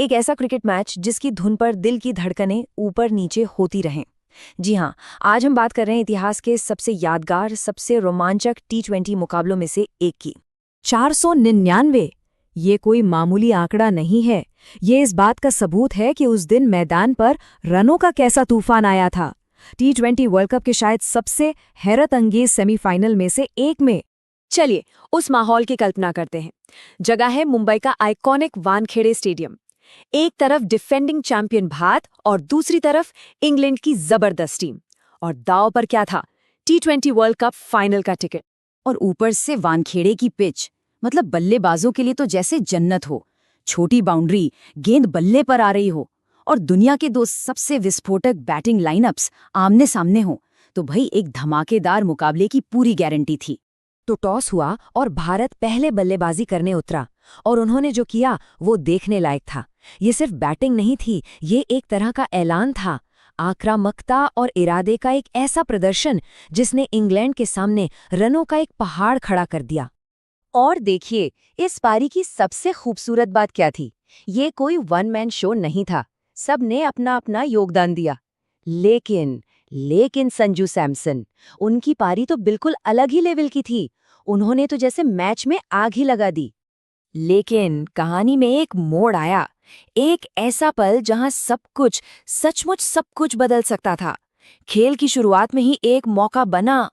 एक ऐसा cricket match जिसकी धुन पर दिल की धड़कनें ऊपर नीचे होती रहें। जी हाँ, आज हम बात कर रहे हैं इतिहास के सबसे यादगार, सबसे रोमांचक टी20 मुकाबलों में से एक की। 499 ये कोई मामूली आंकड़ा नहीं है। ये इस बात का सबूत है कि उस दिन मैदान पर रनों का कैसा तूफान आया था। टी20 वर्ल्ड कप के शायद सबसे हैरत अंगेज सेमीफाइनल में से एक में। चलिए उस माहौल की कल्पना करते हैं। जगह है मुंबई का आइकॉनिक वानखेड़े स्टेडियम। एक तरफ डिफेंडिंग चैंपियन भारत और दूसरी तरफ इंग्लैंड की जबरदस्त टीम। और दांव पर क्या था? टी20 वर्ल्ड कप फाइनल का टिकट। और ऊपर से वानखेड़े की पिच, मतलब बल्लेबाजों के लिए तो जैसे जन्नत हो। छोटी बाउंड्री, गेंद बल्ले पर आ रही हो और दुनिया के दो सबसे विस्फोटक बैटिंग लाइनअप्स आमने सामने हो तो भाई एक धमाकेदार मुकाबले की पूरी गारंटी थी। तो टॉस हुआ और भारत पहले बल्लेबाजी करने उतरा और उन्होंने जो किया वो देखने लायक था। ये सिर्फ बैटिंग नहीं थी, ये एक तरह का ऐलान था, आक्रामकता और इरादे का एक ऐसा प्रदर्शन जिसने इंग्लैंड के सामने रनों का एक पहाड़ खड़ा कर दिया। और देखिए, इस पारी की सबसे खूबसूरत बात क्या थी? ये कोई वन मैन शो नहीं था। सब ने अपना अपना योगदान दिया। लेकिन संजू सैमसन, उनकी पारी तो बिल्कुल अलग ही लेवल की थी। उन्होंने तो जैसे मैच में आग ही लगा दी। लेकिन कहानी में एक मोड़ आया, एक ऐसा पल जहां सचमुच सब कुछ बदल सकता था। खेल की शुरुआत में ही एक मौका बना।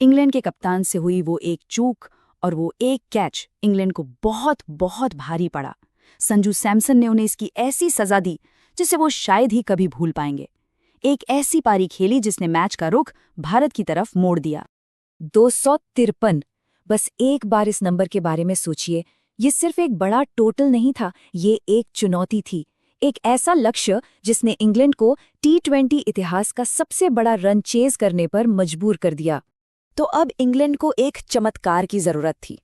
इंग्लैंड के कप्तान से हुई वो एक चूक और वो एक कैच इंग्लैंड को बहुत बहुत भारी पड़ा। संजू सैमसन ने उन्हें इसकी ऐसी सजा दी जिसे वो शायद ही कभी भूल पाएंगे। एक ऐसी पारी खेली जिसने मैच का रुख भारत की तरफ मोड़ दिया। 253। बस एक बार इस नंबर के बारे में सोचिए। ये सिर्फ एक बड़ा टोटल नहीं था, ये एक चुनौती थी, एक ऐसा लक्ष्य जिसने इंग्लैंड को टी20 इतिहास का सबसे बड़ा रन चेज करने पर मजबूर कर दिया। तो अब इंग्लैंड को एक चमत्कार की जरूरत थी।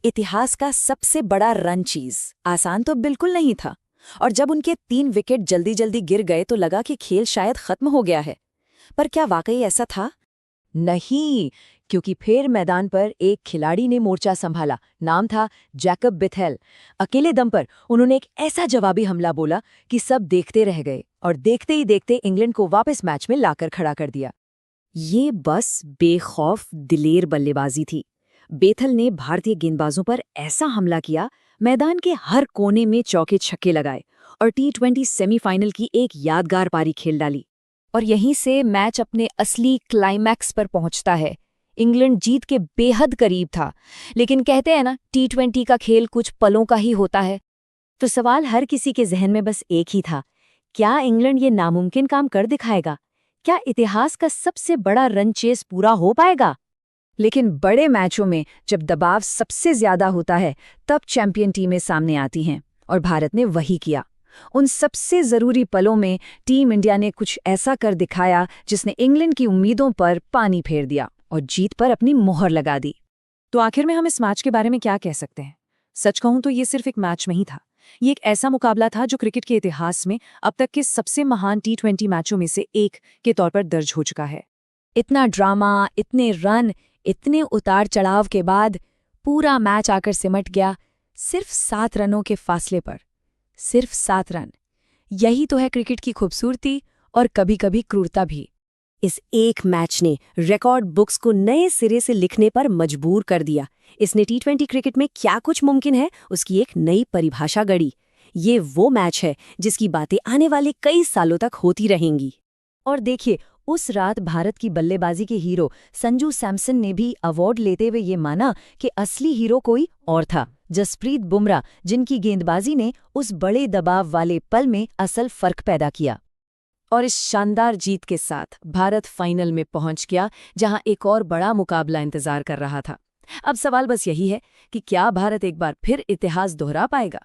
इतिहास का सबसे बड़ा रन चेज आसान तो बिल्कुल नहीं था, और जब उनके 3 विकेट जल्दी जल्दी गिर गए तो लगा कि खेल शायद खत्म हो गया है। पर क्या वाकई ऐसा था? नहीं, क्योंकि फिर मैदान पर एक खिलाड़ी ने मोर्चा संभाला। नाम था जैकब बेथेल। अकेले दम पर उन्होंने एक ऐसा जवाबी हमला बोला कि सब देखते रह गए, और देखते ही देखते इंग्लैंड को वापस मैच में लाकर खड़ा कर दिया। ये बस बेखौफ दिलेर बल्लेबाजी थी। बेथेल ने भारतीय गेंदबाजों पर ऐसा हमला किया, मैदान के हर कोने में चौके छक्के लगाए और टी20 सेमीफाइनल की एक यादगार पारी खेल डाली। और यहीं से मैच अपने असली क्लाइमैक्स पर पहुंचता है। इंग्लैंड जीत के बेहद करीब था, लेकिन कहते हैं ना, टी20 का खेल कुछ पलों का ही होता है। तो सवाल हर किसी के जहन में बस एक ही था, क्या इंग्लैंड ये नामुमकिन काम कर दिखाएगा? क्या इतिहास का सबसे बड़ा रन चेस पूरा हो पाएगा? लेकिन बड़े मैचों में जब दबाव सबसे ज्यादा होता है, तब चैंपियन टीमें सामने आती हैं, और भारत ने वही किया। उन सबसे जरूरी पलों में टीम इंडिया ने कुछ ऐसा कर दिखाया जिसने इंग्लैंड की उम्मीदों पर पानी फेर दिया और जीत पर अपनी मोहर लगा दी। तो आखिर में हम इस मैच के बारे में क्या कह सकते हैं? सच कहूं तो ये सिर्फ एक मैच नहीं था। ये एक ऐसा मुकाबला था जो क्रिकेट के इतिहास में अब तक के सबसे महान टी20 मैचों में से एक के तौर पर दर्ज हो चुका है। इतना ड्रामा, इतने रन, इतने उतार चढ़ाव के बाद पूरा मैच आकर सिमट गया सिर्फ 7 रनों के फासले पर। सिर्फ 7 रन। यही तो है क्रिकेट की खूबसूरती और कभी-कभी क्रूरता भी। इस एक मैच ने रिकॉर्ड बुक्स को नए सिरे से लिखने पर मजबूर कर दिया। इसने टी20 क्रिकेट में क्या कुछ मुमकिन है उसकी एक नई परिभाषा गढ़ी। ये वो मैच है जिसकी बातें आने वाले कई सालों तक होती रहेंगी। और देखिए, उस रात भारत की बल्लेबाजी के हीरो संजू सैमसन ने भी अवार्ड लेते हुए ये माना कि असली हीरो कोई और था, जसप्रीत बुमराह, जिनकी गेंदबाजी ने उस बड़े दबाव वाले पल में असल फर्क पैदा किया। और इस शानदार जीत के साथ भारत फाइनल में पहुंच गया, जहां एक और बड़ा मुकाबला इंतजार कर रहा था। अब सवाल बस यही है कि क्या भारत एक बार फिर इतिहास दोहरा पाएगा?